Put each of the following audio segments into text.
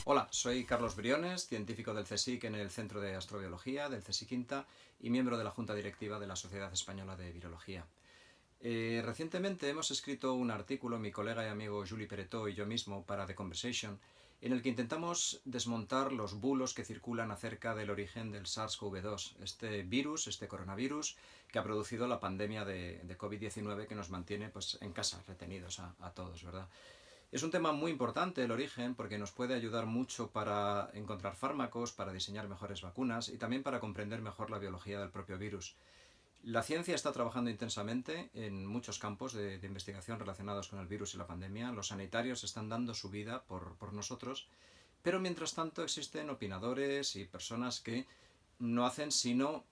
Hola, soy Carlos Briones, científico del CSIC en el Centro de Astrobiología del CSIC Quinta y miembro de la Junta Directiva de la Sociedad Española de Virología. Recientemente hemos escrito un artículo, mi colega y amigo Juli Peretó y yo mismo, para The Conversation, en el que intentamos desmontar los bulos que circulan acerca del origen del SARS-CoV-2, este virus, este coronavirus, que ha producido la pandemia de COVID-19 que nos mantiene pues, en casa, retenidos a todos, ¿verdad? Es un tema muy importante el origen porque nos puede ayudar mucho para encontrar fármacos, para diseñar mejores vacunas y también para comprender mejor la biología del propio virus. La ciencia está trabajando intensamente en muchos campos de investigación relacionados con el virus y la pandemia. Los sanitarios están dando su vida por nosotros, pero mientras tanto existen opinadores y personas que no hacen sino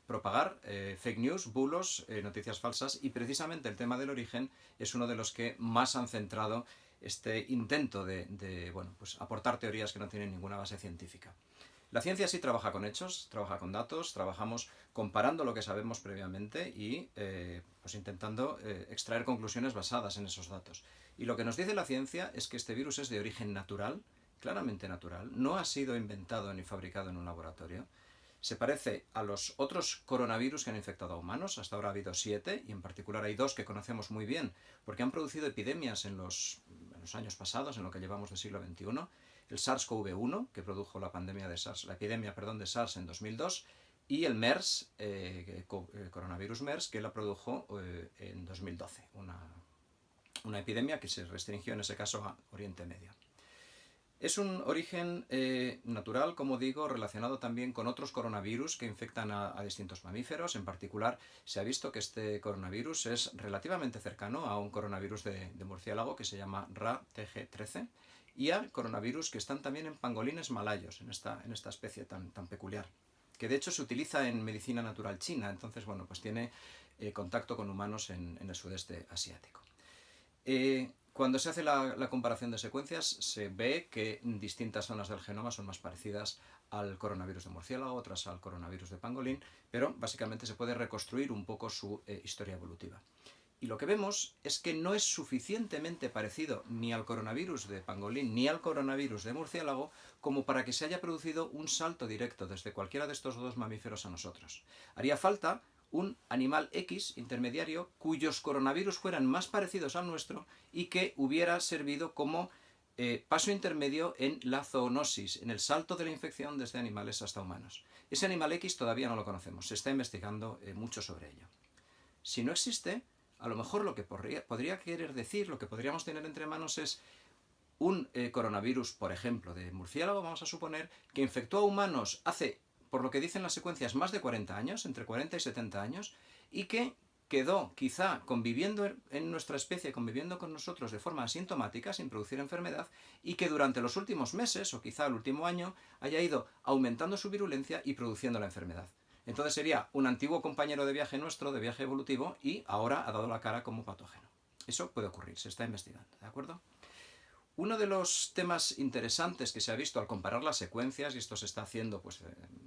propagar fake news, bulos, noticias falsas, y precisamente el tema del origen es uno de los que más han centrado este intento de bueno, pues aportar teorías que no tienen ninguna base científica. La ciencia sí trabaja con hechos, trabaja con datos, trabajamos comparando lo que sabemos previamente y pues intentando extraer conclusiones basadas en esos datos. Y lo que nos dice la ciencia es que este virus es de origen natural, claramente natural, no ha sido inventado ni fabricado en un laboratorio. Se parece a los otros coronavirus que han infectado a humanos. Hasta ahora ha habido 7 y en particular hay 2 que conocemos muy bien porque han producido epidemias en los años pasados, en lo que llevamos del siglo XXI. El SARS-CoV-1, que produjo la pandemia de SARS, la epidemia de SARS en 2002, y el MERS, coronavirus MERS, que la produjo en 2012, una epidemia que se restringió en ese caso a Oriente Medio. Es un origen natural, como digo, relacionado también con otros coronavirus que infectan a distintos mamíferos. En particular, se ha visto que este coronavirus es relativamente cercano a un coronavirus de murciélago que se llama RA-TG13 y a coronavirus que están también en pangolines malayos, en esta especie tan peculiar, que de hecho se utiliza en medicina natural china. Entonces, bueno, pues tiene contacto con humanos en el sudeste asiático. Cuando se hace la comparación de secuencias, se ve que distintas zonas del genoma son más parecidas al coronavirus de murciélago, otras al coronavirus de pangolín, pero básicamente se puede reconstruir un poco su historia evolutiva. Y lo que vemos es que no es suficientemente parecido ni al coronavirus de pangolín ni al coronavirus de murciélago como para que se haya producido un salto directo desde cualquiera de estos dos mamíferos a nosotros. Haría falta un animal X intermediario cuyos coronavirus fueran más parecidos al nuestro y que hubiera servido como paso intermedio en la zoonosis, en el salto de la infección desde animales hasta humanos. Ese animal X todavía no lo conocemos, se está investigando mucho sobre ello. Si no existe, a lo mejor lo que podría querer decir, lo que podríamos tener entre manos es un coronavirus, por ejemplo, de murciélago, vamos a suponer, que infectó a humanos hace, por lo que dicen las secuencias, más de 40 años, entre 40 y 70 años, y que quedó quizá conviviendo en nuestra especie, conviviendo con nosotros de forma asintomática, sin producir enfermedad, y que durante los últimos meses, o quizá el último año, haya ido aumentando su virulencia y produciendo la enfermedad. Entonces sería un antiguo compañero de viaje nuestro, de viaje evolutivo, y ahora ha dado la cara como patógeno. Eso puede ocurrir, se está investigando, ¿de acuerdo? Uno de los temas interesantes que se ha visto al comparar las secuencias, y esto se está haciendo pues,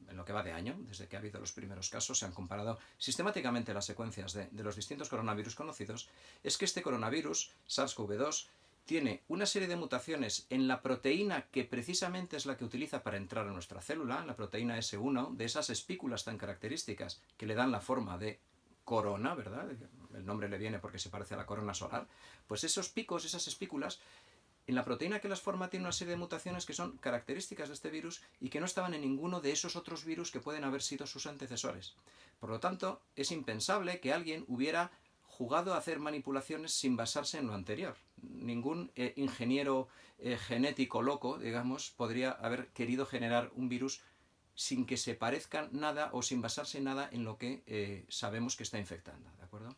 en lo que va de año, desde que ha habido los primeros casos, se han comparado sistemáticamente las secuencias de los distintos coronavirus conocidos, es que este coronavirus, SARS-CoV-2, tiene una serie de mutaciones en la proteína que precisamente es la que utiliza para entrar a nuestra célula, en la proteína S1, de esas espículas tan características que le dan la forma de corona, ¿verdad? El nombre le viene porque se parece a la corona solar. Pues esos picos, esas espículas, en la proteína que las forma tiene una serie de mutaciones que son características de este virus y que no estaban en ninguno de esos otros virus que pueden haber sido sus antecesores. Por lo tanto, es impensable que alguien hubiera jugado a hacer manipulaciones sin basarse en lo anterior. Ningún ingeniero genético loco, digamos, podría haber querido generar un virus sin que se parezca nada o sin basarse en nada en lo que sabemos que está infectando, ¿de acuerdo?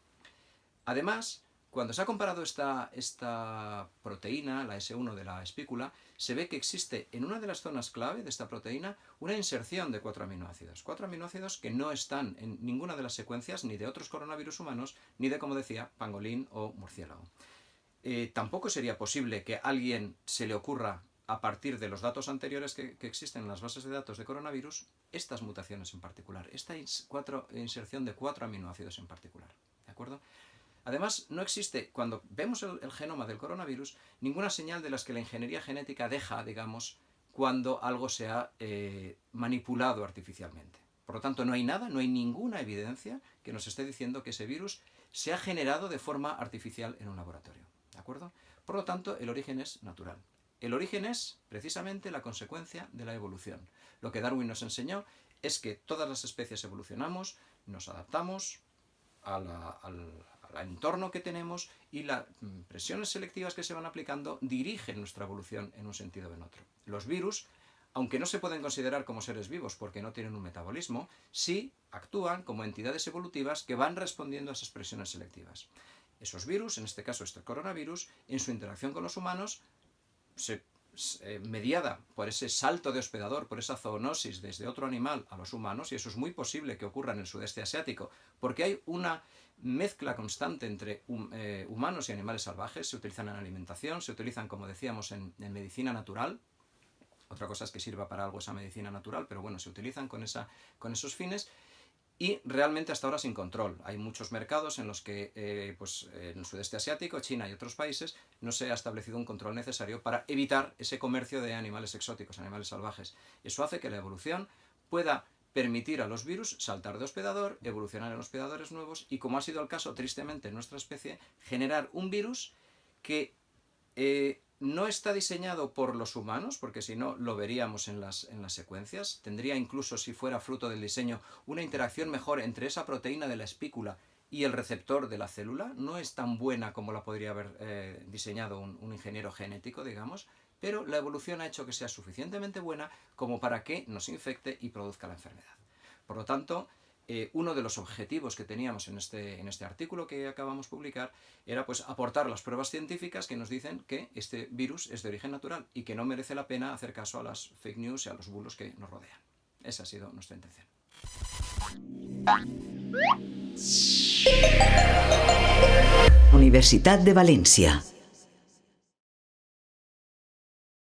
Además, cuando se ha comparado esta proteína, la S1 de la espícula, se ve que existe en una de las zonas clave de esta proteína una inserción de 4 aminoácidos. 4 aminoácidos que no están en ninguna de las secuencias ni de otros coronavirus humanos, ni de, como decía, pangolín o murciélago. Tampoco sería posible que a alguien se le ocurra, a partir de los datos anteriores que existen en las bases de datos de coronavirus, estas mutaciones en particular, esta inserción de 4 aminoácidos en particular. ¿De acuerdo? Además, no existe, cuando vemos el genoma del coronavirus, ninguna señal de las que la ingeniería genética deja, digamos, cuando algo se ha manipulado artificialmente. Por lo tanto, no hay nada, no hay ninguna evidencia que nos esté diciendo que ese virus se ha generado de forma artificial en un laboratorio. ¿De acuerdo? Por lo tanto, el origen es natural. El origen es, precisamente, la consecuencia de la evolución. Lo que Darwin nos enseñó es que todas las especies evolucionamos, nos adaptamos al entorno que tenemos y las presiones selectivas que se van aplicando dirigen nuestra evolución en un sentido o en otro. Los virus, aunque no se pueden considerar como seres vivos porque no tienen un metabolismo, sí actúan como entidades evolutivas que van respondiendo a esas presiones selectivas. Esos virus, en este caso este coronavirus, en su interacción con los humanos, mediada por ese salto de hospedador, por esa zoonosis desde otro animal a los humanos, y eso es muy posible que ocurra en el sudeste asiático, porque hay una mezcla constante entre humanos y animales salvajes, se utilizan en alimentación, se utilizan, como decíamos, en medicina natural. Otra cosa es que sirva para algo esa medicina natural, pero bueno, se utilizan con esos fines. Y realmente hasta ahora sin control. Hay muchos mercados en los que, en el sudeste asiático, China y otros países, no se ha establecido un control necesario para evitar ese comercio de animales exóticos, animales salvajes. Eso hace que la evolución pueda permitir a los virus saltar de hospedador, evolucionar en hospedadores nuevos y, como ha sido el caso tristemente en nuestra especie, generar un virus que no está diseñado por los humanos, porque si no lo veríamos en las secuencias. Tendría incluso, si fuera fruto del diseño, una interacción mejor entre esa proteína de la espícula y el receptor de la célula. No es tan buena como la podría haber diseñado un ingeniero genético, digamos, pero la evolución ha hecho que sea suficientemente buena como para que nos infecte y produzca la enfermedad. Por lo tanto, uno de los objetivos que teníamos en este artículo que acabamos de publicar era pues aportar las pruebas científicas que nos dicen que este virus es de origen natural y que no merece la pena hacer caso a las fake news y a los bulos que nos rodean. Esa ha sido nuestra intención. Universitat de València.